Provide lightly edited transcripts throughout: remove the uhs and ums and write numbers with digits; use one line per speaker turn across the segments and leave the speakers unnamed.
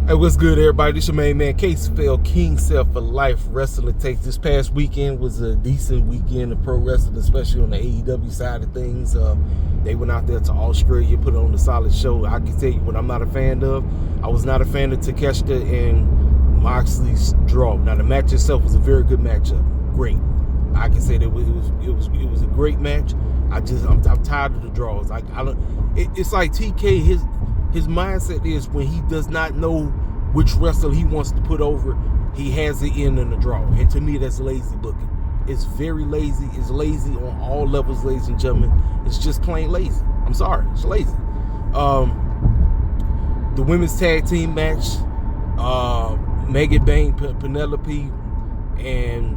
Hey, what's good, everybody? This your main man, Case Fell, King Self for Life Wrestling Takes. This past weekend was a decent weekend of pro wrestling, especially on the AEW side of things. They went out there to Australia, put on a solid show. I can tell you what I'm not a fan of. I was not a fan of Takeshita and Moxley's draw. Now, the match itself was a very good matchup. Great. I can say that it was a great match. I'm tired of the draws. It's like TK. His mindset is when he does not know which wrestler he wants to put over, he has it in the draw. And to me, that's lazy booking. It's very lazy. It's lazy on all levels, ladies and gentlemen. It's just plain lazy. I'm sorry. It's lazy. The women's tag team match, Megan Bain, Penelope, and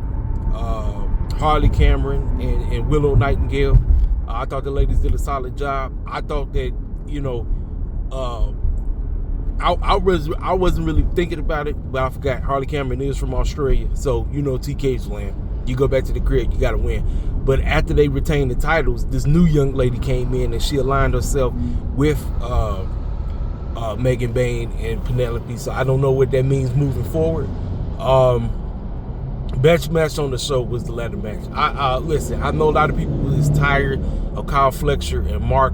Harley Cameron and Willow Nightingale. I thought the ladies did a solid job. I thought that, I wasn't really thinking about it, but I forgot Harley Cameron is from Australia, so TK's land. You go back to the crib, you got to win. But after they retained the titles, this new young lady came in and she aligned herself with Megan Bain and Penelope. So I don't know what that means moving forward. Best match on the show was the ladder match. Listen, I know a lot of people is tired of Kyle Fletcher and Mark,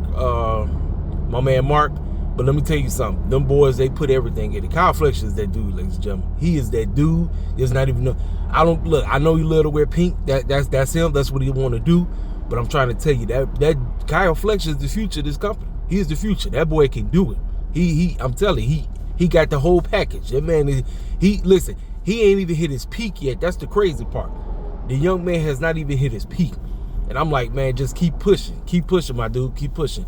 my man Mark. But let me tell you something. Them boys, they put everything in it. Kyle Fletcher is that dude, ladies and gentlemen. He is that dude. There's not even I know he love to wear pink. That's him. That's what he want to do. But I'm trying to tell you that Kyle Fletcher is the future of this company. He is the future. That boy can do it. I'm telling you, he got the whole package. That man listen, he ain't even hit his peak yet. That's the crazy part. The young man has not even hit his peak. And I'm like, man, just keep pushing. Keep pushing, my dude. Keep pushing.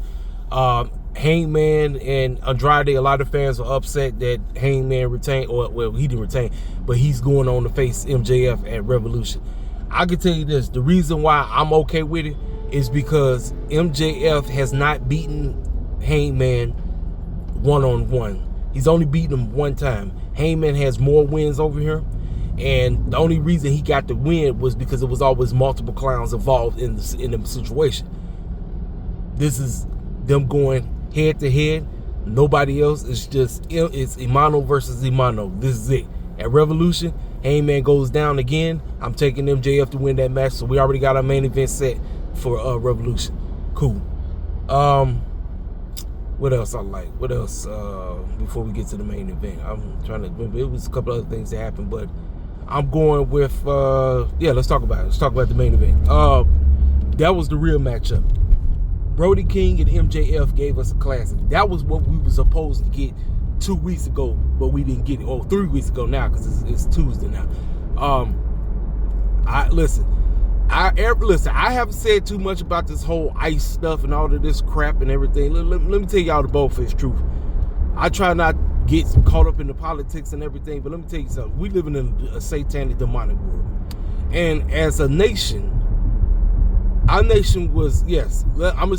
Hangman and Andrade, a lot of fans are upset that Hangman retained, he didn't retain, but he's going on to face MJF at Revolution. I can tell you this, the reason why I'm okay with it is because MJF has not beaten Hangman one-on-one. He's only beaten him one time. Hangman has more wins over here, and the only reason he got the win was because it was always multiple clowns involved in the situation. This is them going head to head. Nobody else. It's Imano versus Imano. This is it. At Revolution, Hangman goes down again. I'm taking MJF to win that match. So we already got our main event set for Revolution. Cool. What else I like? What else before we get to the main event? I'm trying to remember. It was a couple other things that happened, but I'm going with let's talk about it. Let's talk about the main event. That was the real matchup. Brody King and MJF gave us a classic. That was what we were supposed to get 2 weeks ago, but we didn't get it. 3 weeks ago now, because it's Tuesday now. I haven't said too much about this whole ICE stuff and all of this crap and everything. Let me tell y'all the bold-faced truth. I try not to get caught up in the politics and everything, but let me tell you something. We live in a satanic, demonic world. And as a nation, our nation was, yes, I'm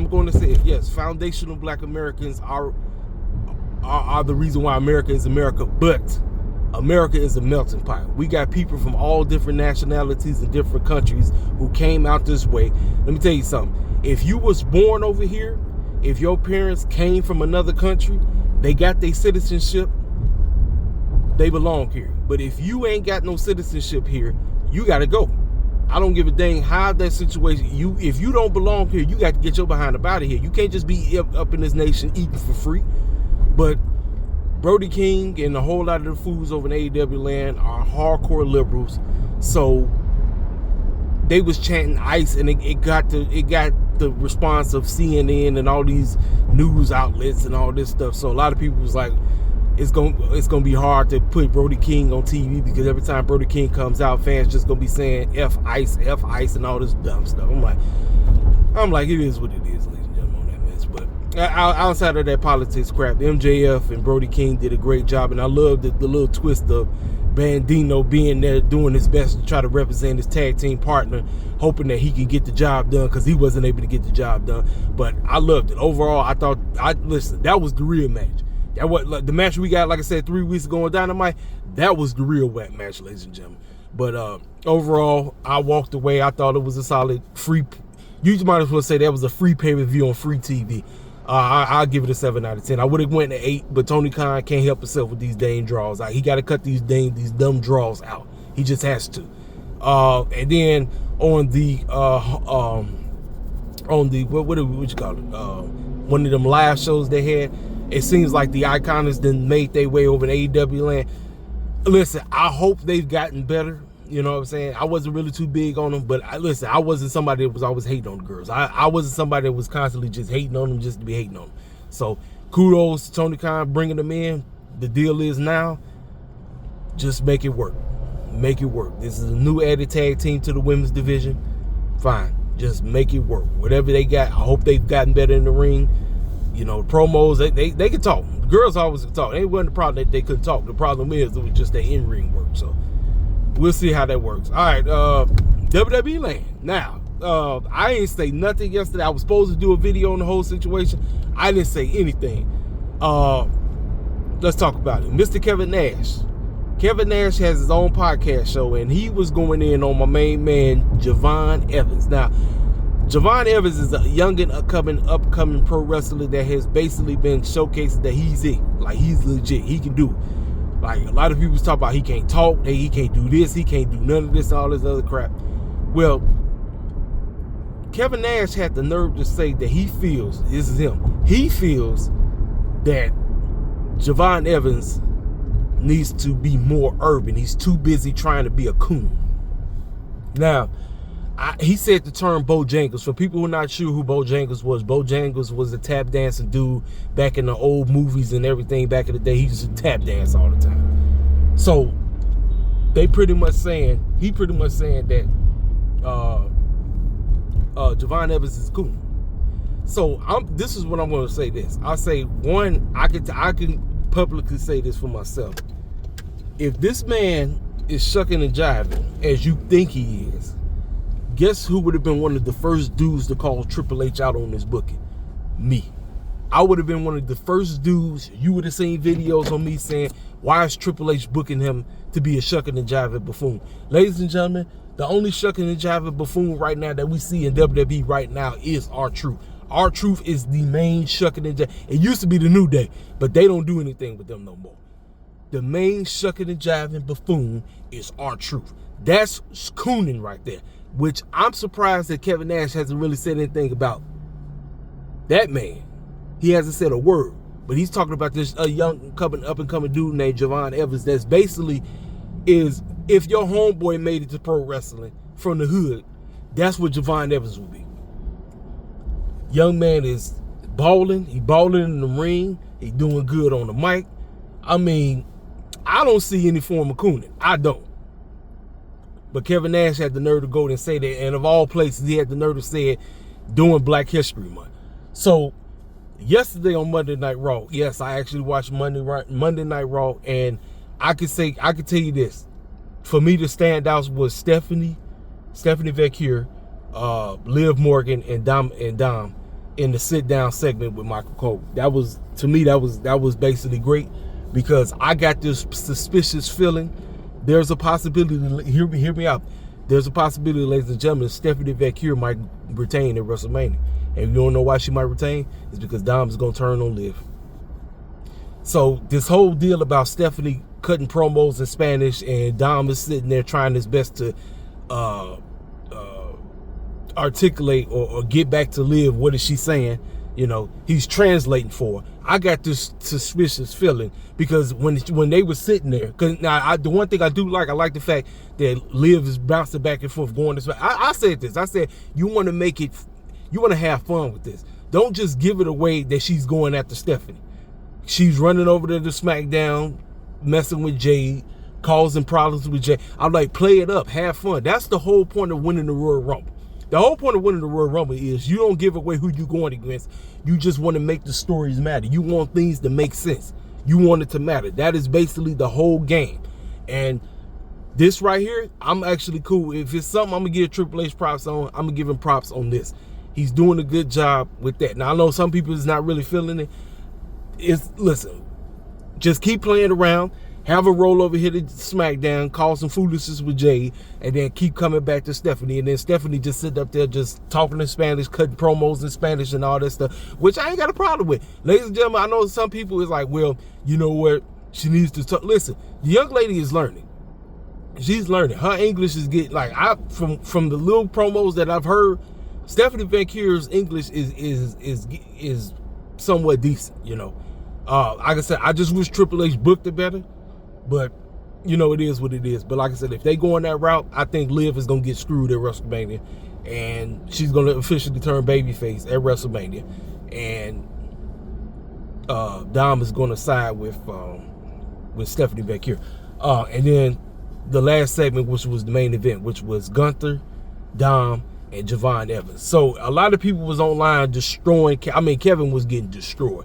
going to say it, yes, foundational black Americans are the reason why America is America, but America is a melting pot. We got people from all different nationalities and different countries who came out this way. Let me tell you something. If you was born over here, if your parents came from another country, they got their citizenship, they belong here. But if you ain't got no citizenship here, you got to go. I don't give a dang how that situation. If you don't belong here, you got to get your behind up out of here. You can't just be up in this nation eating for free. But Brody King and a whole lot of the fools over in AEW land are hardcore liberals. So they was chanting ICE, and it got the response of CNN and all these news outlets and all this stuff. So a lot of people was like, it's gonna be hard to put Brody King on TV, because every time Brody King comes out, fans just gonna be saying F ICE, and all this dumb stuff. I'm like, it is what it is, ladies and gentlemen, on that mess. But outside of that politics crap, MJF and Brody King did a great job, and I love the little twist of Bandino being there doing his best to try to represent his tag team partner, hoping that he can get the job done, because he wasn't able to get the job done. But I loved it. Overall, listen, that was the real match. That was the match we got, like I said, 3 weeks ago on Dynamite. That was the real wet match, ladies and gentlemen. But overall, I walked away. I thought it was a solid free. You might as well say that was a free pay-per-view on free TV. I'll give it a 7 out of 10. I would have went to 8, but Tony Khan can't help himself with these dang draws. He got to cut these dumb draws out. He just has to. And then on the what you call it? One of them live shows they had, it seems like the Iconics then made their way over to AEW land. Listen, I hope they've gotten better. You know what I'm saying? I wasn't really too big on them, but I wasn't somebody that was always hating on the girls. I wasn't somebody that was constantly just hating on them just to be hating on them. So kudos to Tony Khan bringing them in. The deal is now, just make it work. Make it work. This is a new added tag team to the women's division. Fine. Just make it work. Whatever they got, I hope they've gotten better in the ring. You know, promos, they can talk. The girls always can talk. It wasn't the problem that they couldn't talk. The problem is it was just their in-ring work. So we'll see how that works. All right, WWE land. Now, I ain't say nothing yesterday. I was supposed to do a video on the whole situation. I didn't say anything. Let's talk about it. Mr. Kevin Nash. Kevin Nash has his own podcast show, and he was going in on my main man, Jevon Evans. Now, Jevon Evans is a young and upcoming pro wrestler that has basically been showcasing that he's it. Like, he's legit. He can do it. Like, a lot of people talk about he can't talk, he can't do this, he can't do none of this, all this other crap. Well, Kevin Nash had the nerve to say that he feels, this is him, he feels that Jevon Evans needs to be more urban. He's too busy trying to be a coon. Now, he said the term Bojangles. For people who are not sure who Bojangles was a tap dancing dude back in the old movies and everything back in the day. He used to tap dance all the time. So he pretty much saying that Jevon Evans is cool. So this is what I'm going to say. I say, one, I can publicly say this for myself. If this man is shucking and jiving as you think he is, guess who would have been one of the first dudes to call Triple H out on this booking? Me. I would have been one of the first dudes. You would have seen videos on me saying, why is Triple H booking him to be a shucking and jiving buffoon? Ladies and gentlemen, the only shucking and jiving buffoon right now that we see in WWE right now is R-Truth. R-Truth is the main shucking and jiving. It used to be the New Day, but they don't do anything with them no more. The main shucking and jiving buffoon is R-Truth. That's cooning right there, which I'm surprised that Kevin Nash hasn't really said anything about that man. He hasn't said a word, but he's talking about this young up and coming dude named Jevon Evans. That's basically is, if your homeboy made it to pro wrestling from the hood, that's what Jevon Evans will be. Young man is balling. He balling in the ring. He doing good on the mic. I mean, I don't see any form of cooning. I don't. But Kevin Nash had the nerve to go and say that, and of all places, he had the nerve to say it during Black History Month. So yesterday on Monday Night Raw, yes, I actually watched Monday Night Raw, and I could tell you this: for me, the standouts was Stephanie Vecchio, Liv Morgan, and Dom in the sit down segment with Michael Cole. That was, to me, that was basically great, because I got this suspicious feeling. There's a possibility, hear me out. There's a possibility, ladies and gentlemen, Stephanie Vecchio might retain at WrestleMania. And you don't know why she might retain? It's because Dom is going to turn on Liv. So this whole deal about Stephanie cutting promos in Spanish and Dom is sitting there trying his best to articulate or get back to Liv, what is she saying? You know, he's translating for her. I got this suspicious feeling, because when they were sitting there, because now the one thing I do like, I like the fact that Liv is bouncing back and forth, going this way. I said this. I said, you want to have fun with this. Don't just give it away that she's going after Stephanie. She's running over to the SmackDown, messing with Jade, causing problems with Jade. I'm like, play it up, have fun. That's the whole point of winning the Royal Rumble. The whole point of winning the Royal Rumble is you don't give away who you're going against. You just want to make the stories matter. You want things to make sense. You want it to matter. That is basically the whole game. And this right here, I'm actually cool. If it's something I'm going to give Triple H props on, I'm going to give him props on this. He's doing a good job with that. Now, I know some people is not really feeling it. Listen, just keep playing around. have a roll over here to SmackDown, cause some foolishness with Jade, and then keep coming back to Stephanie. And then Stephanie just sit up there just talking in Spanish, cutting promos in Spanish and all that stuff, which I ain't got a problem with. Ladies and gentlemen, I know some people is like, well, you know what? She needs to talk. Listen, the young lady is learning. She's learning. Her English is getting, like, from the little promos that I've heard, Stephanie Vanquier's English is somewhat decent, you know. Like I said, I just wish Triple H booked it better. But, you know, it is what it is. But like I said, if they go on that route, I think Liv is going to get screwed at WrestleMania. And she's going to officially turn babyface at WrestleMania. And Dom is going to side with Stephanie Vanquier. And then the last segment, which was the main event, which was Gunther, Dom, and Jevon Evans. So a lot of people was online destroying. Kevin was getting destroyed.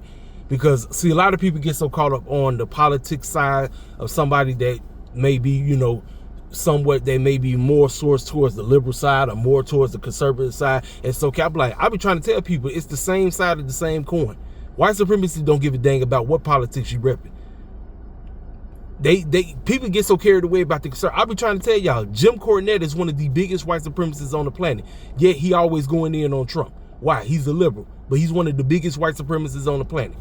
Because, see, a lot of people get so caught up on the politics side of somebody that may be, you know, somewhat, they may be more sourced towards the liberal side or more towards the conservative side. And so, I be trying to tell people it's the same side of the same coin. White supremacy don't give a dang about what politics you repping. People get so carried away about the conservative. I be trying to tell y'all, Jim Cornette is one of the biggest white supremacists on the planet. Yet he always going in on Trump. Why? He's a liberal, but he's one of the biggest white supremacists on the planet.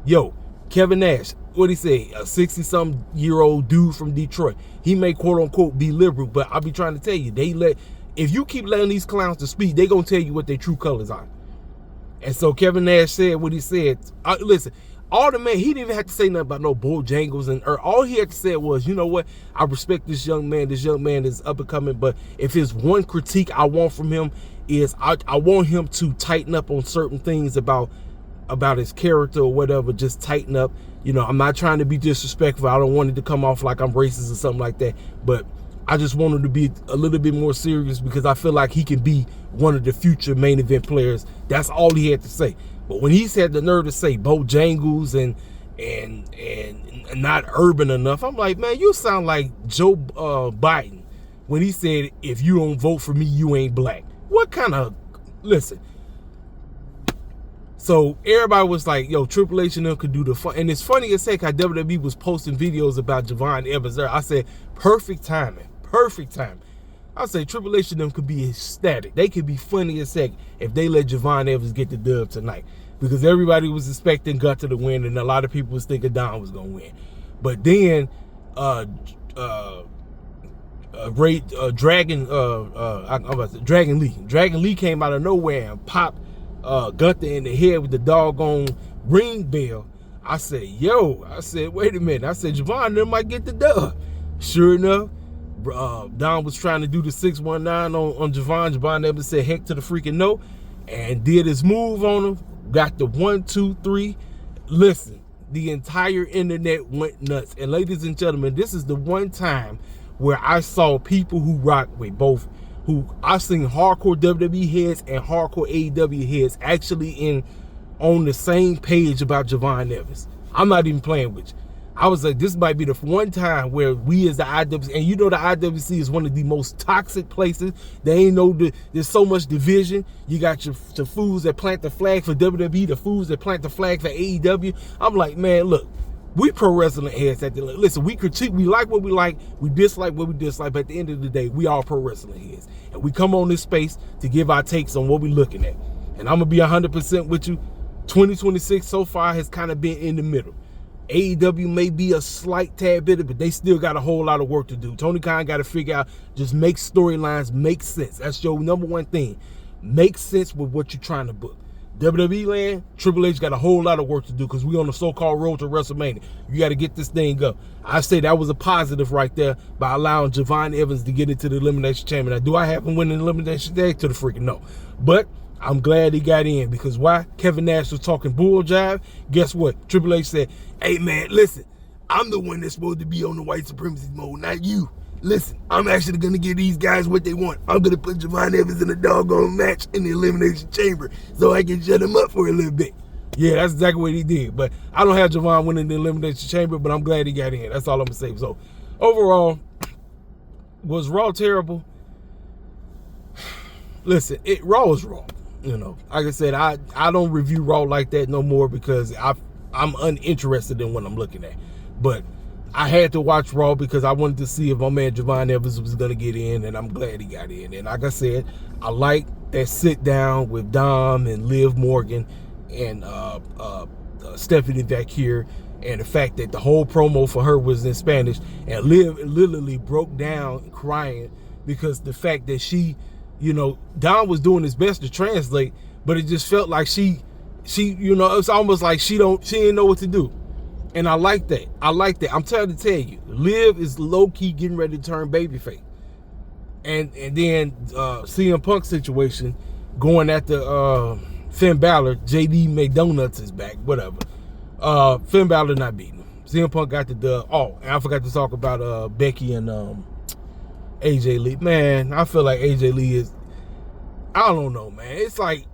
Yo, Kevin Nash, what'd he say? A 60-something-year-old dude from Detroit. He may quote-unquote be liberal, but I'll be trying to tell you, if you keep letting these clowns to speak, they gonna tell you what their true colors are. And so Kevin Nash said what he said. Listen, he didn't even have to say nothing about no Bojangles all he had to say was, you know what? I respect this young man. This young man is up and coming, but if there's one critique I want from him is I want him to tighten up on certain things about his character or whatever. Just tighten up. You know, I'm not trying to be disrespectful. I don't want it to come off like I'm racist or something like that, but I just want him to be a little bit more serious because I feel like he can be one of the future main event players. That's all he had to say. But when he said the nerve to say Bojangles and not urban enough, I'm like, man, you sound like Joe Biden when he said, if you don't vote for me, you ain't black. What kind of, listen. So everybody was like, yo, Triple H and them could do the fun. And it's funny as heck how WWE was posting videos about Jevon Evans there. I said, perfect timing. I say Triple H and them could be ecstatic. They could be funny as heck if they let Jevon Evans get the dub tonight. Because everybody was expecting Gunther to win, and a lot of people was thinking Don was going to win. But then Dragon Lee came out of nowhere and popped Gunther in the head with the doggone ring bell. I said, wait a minute. I said, Jevon them might get the dub. Sure enough, Don was trying to do the 619 on Jevon. Jevon Evans said, heck to the freaking no, and did his move on him. Got the 1, 2, 3. Listen, the entire internet went nuts. And ladies and gentlemen, this is the one time where I saw people who rock with both, who I've seen hardcore WWE heads and hardcore AEW heads actually on the same page about Jevon Evans. I'm not even playing with you. I was like, this might be the one time where we as the IWC, and you know the IWC is one of the most toxic places. They ain't know there's so much division. You got your fools that plant the flag for WWE, the fools that plant the flag for AEW. I'm like, man, look, we pro wrestling heads at the, listen, we critique, we like what we like, we dislike what we dislike, but at the end of the day, we all pro wrestling heads. And we come on this space to give our takes on what we're looking at. And I'm going to be 100% with you. 2026 so far has kind of been in the middle. AEW may be a slight tad bit, but they still got a whole lot of work to do. Tony Khan got to figure out, just make storylines make sense. That's your number one thing. Make sense with what you're trying to book. WWE land, Triple H got a whole lot of work to do because we're on the so-called road to WrestleMania. You got to get this thing up. I say that was a positive right there by allowing Jevon Evans to get into the Elimination Chamber. Now, do I have him winning the Elimination Day? To the freaking no. But I'm glad he got in because why? Kevin Nash was talking bull jive. Guess what? Triple H said, hey, man, listen, I'm the one that's supposed to be on the white supremacy mode, not you. Listen, I'm actually going to give these guys what they want. I'm going to put Jevon Evans in a doggone match in the Elimination Chamber so I can shut him up for a little bit. Yeah, that's exactly what he did. But I don't have Jevon winning the Elimination Chamber, but I'm glad he got in. That's all I'm going to say. So, overall, was Raw terrible? Listen, Raw is Raw. You know, like I said, I don't review Raw like that no more because I'm uninterested in what I'm looking at. But I had to watch Raw because I wanted to see if my man Jevon Evans was going to get in, and I'm glad he got in. And like I said, I like that sit down with Dom and Liv Morgan and Stephanie back here, and the fact that the whole promo for her was in Spanish, and Liv literally broke down crying because the fact that she, Dom was doing his best to translate, but it just felt like she, it's almost like she didn't know what to do. And I like that. I'm trying to tell you, Liv is low-key getting ready to turn babyface. And then CM Punk situation, going at the Finn Balor, JD McDonuts is back, whatever. Finn Balor not beating him. CM Punk got the dub. Oh, and I forgot to talk about Becky and AJ Lee. Man, I feel like AJ Lee is, I don't know, man. It's like,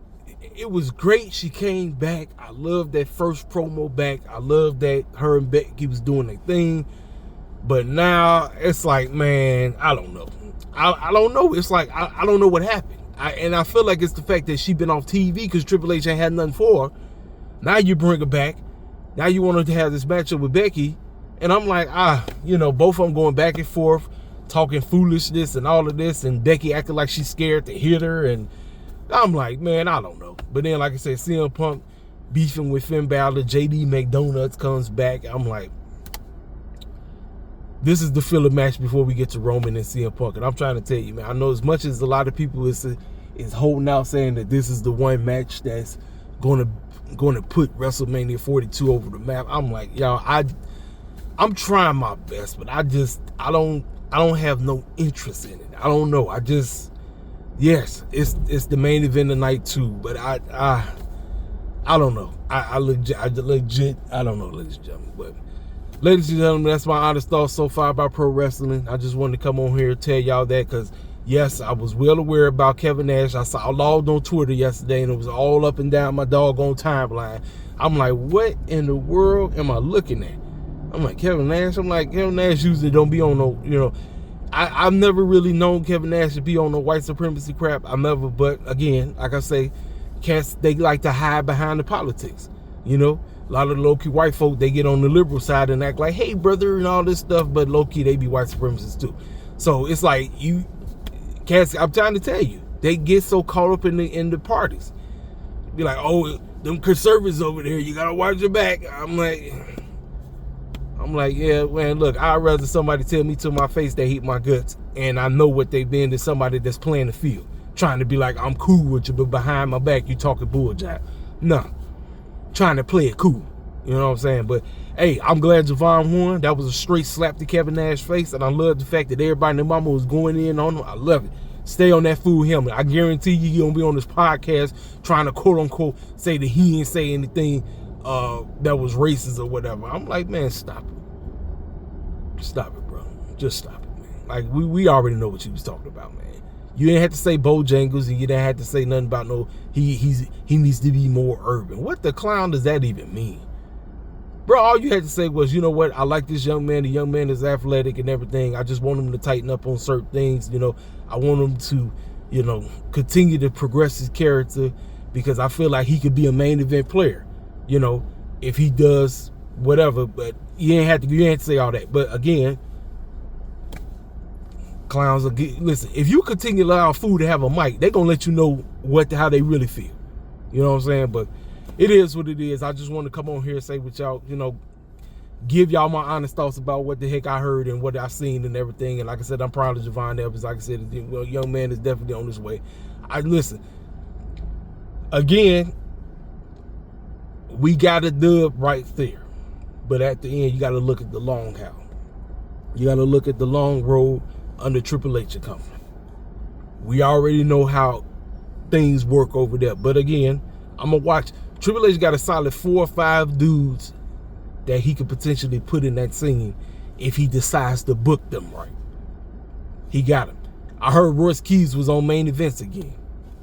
it was great she came back. I love that first promo back. I love that her and Becky was doing their thing. But now it's like, man, I don't know. I don't know. It's like, I don't know what happened. And I feel like it's the fact that she been off TV because Triple H ain't had nothing for her. Now you bring her back. Now you want her to have this matchup with Becky. And I'm like, both of them going back and forth, talking foolishness and all of this. And Becky acting like she's scared to hit her. And I'm like, man, I don't know. But then, like I said, CM Punk beefing with Finn Balor, JD McDonuts comes back. I'm like, this is the filler match before we get to Roman and CM Punk. And I'm trying to tell you, man, I know as much as a lot of people is holding out saying that this is the one match that's going to put WrestleMania 42 over the map. I'm like, y'all, I'm trying my best, but I don't have no interest in it. I don't know. Yes, it's the main event tonight too, but I don't know. I legit I don't know, ladies and gentlemen. But ladies and gentlemen, that's my honest thoughts so far about pro wrestling. I just wanted to come on here and tell y'all that because yes, I was well aware about Kevin Nash. I logged on Twitter yesterday and it was all up and down my doggone timeline. I'm like, what in the world am I looking at? I'm like, Kevin Nash? I'm like, Kevin Nash usually don't be on no, I've never really known Kevin Nash to be on the white supremacy crap. But again, like I say, cats, they like to hide behind the politics. A lot of the low-key white folk, they get on the liberal side and act like, hey, brother, and all this stuff, but low-key, they be white supremacists too. So it's like, you cats, I'm trying to tell you, they get so caught up in the parties. Be like, oh, them conservatives over there, you gotta watch your back. I'm like, yeah, man, look, I'd rather somebody tell me to my face they hate my guts and I know what they've been than somebody that's playing the field, trying to be like, I'm cool with you, but behind my back, you talking bullshit. No, trying to play it cool. You know what I'm saying? But, hey, I'm glad Jevon won. That was a straight slap to Kevin Nash's face, and I love the fact that everybody in the mama was going in on him. I love it. Stay on that fool helmet. I guarantee you he's going to be on this podcast trying to, quote-unquote, say that he didn't say anything that was racist or whatever. I'm like, man, stop it. Stop it, bro. Just stop it, man. Like, we already know what you was talking about, man. You didn't have to say Bojangles, and you didn't have to say nothing about he needs to be more urban. What the clown does that even mean? Bro, all you had to say was, you know what, I like this young man. The young man is athletic and everything. I just want him to tighten up on certain things. I want him to, continue to progress his character because I feel like he could be a main event player, if he does whatever. But you ain't have to say all that. But again, clowns are listen, if you continue to allow food to have a mic, they're gonna let you know how they really feel. You know what I'm saying? But it is what it is. I just want to come on here and say with y'all, give y'all my honest thoughts about what the heck I heard and what I seen and everything. And like I said, I'm proud of Jevon Evans. Like I said, the young man is definitely on his way. Listen, again, we got a dub right there. But at the end, you got to look at the long haul. You got to look at the long road under Triple H and company. We already know how things work over there. But again, I'm going to watch. Triple H got a solid 4 or 5 dudes that he could potentially put in that scene if he decides to book them right. He got them. I heard Royce Keys was on main events again.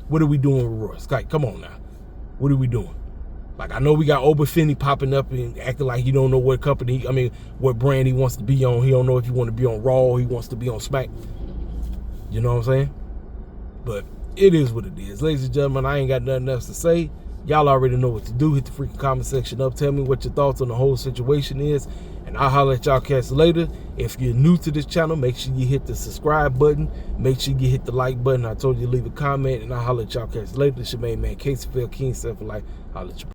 What are we doing with Royce? Like, come on now. What are we doing? Like, I know we got Oba Finney popping up and acting like he don't know what what brand he wants to be on. He don't know if he want to be on Raw or he wants to be on Smack. You know what I'm saying? But it is what it is. Ladies and gentlemen, I ain't got nothing else to say. Y'all already know what to do. Hit the freaking comment section up. Tell me what your thoughts on the whole situation is. And I'll holler at y'all cats later. If you're new to this channel, make sure you hit the subscribe button. Make sure you hit the like button. I told you to leave a comment, and I'll holler at y'all cats later. This your main man, Casey Phil King, Self for Life. Holler at you.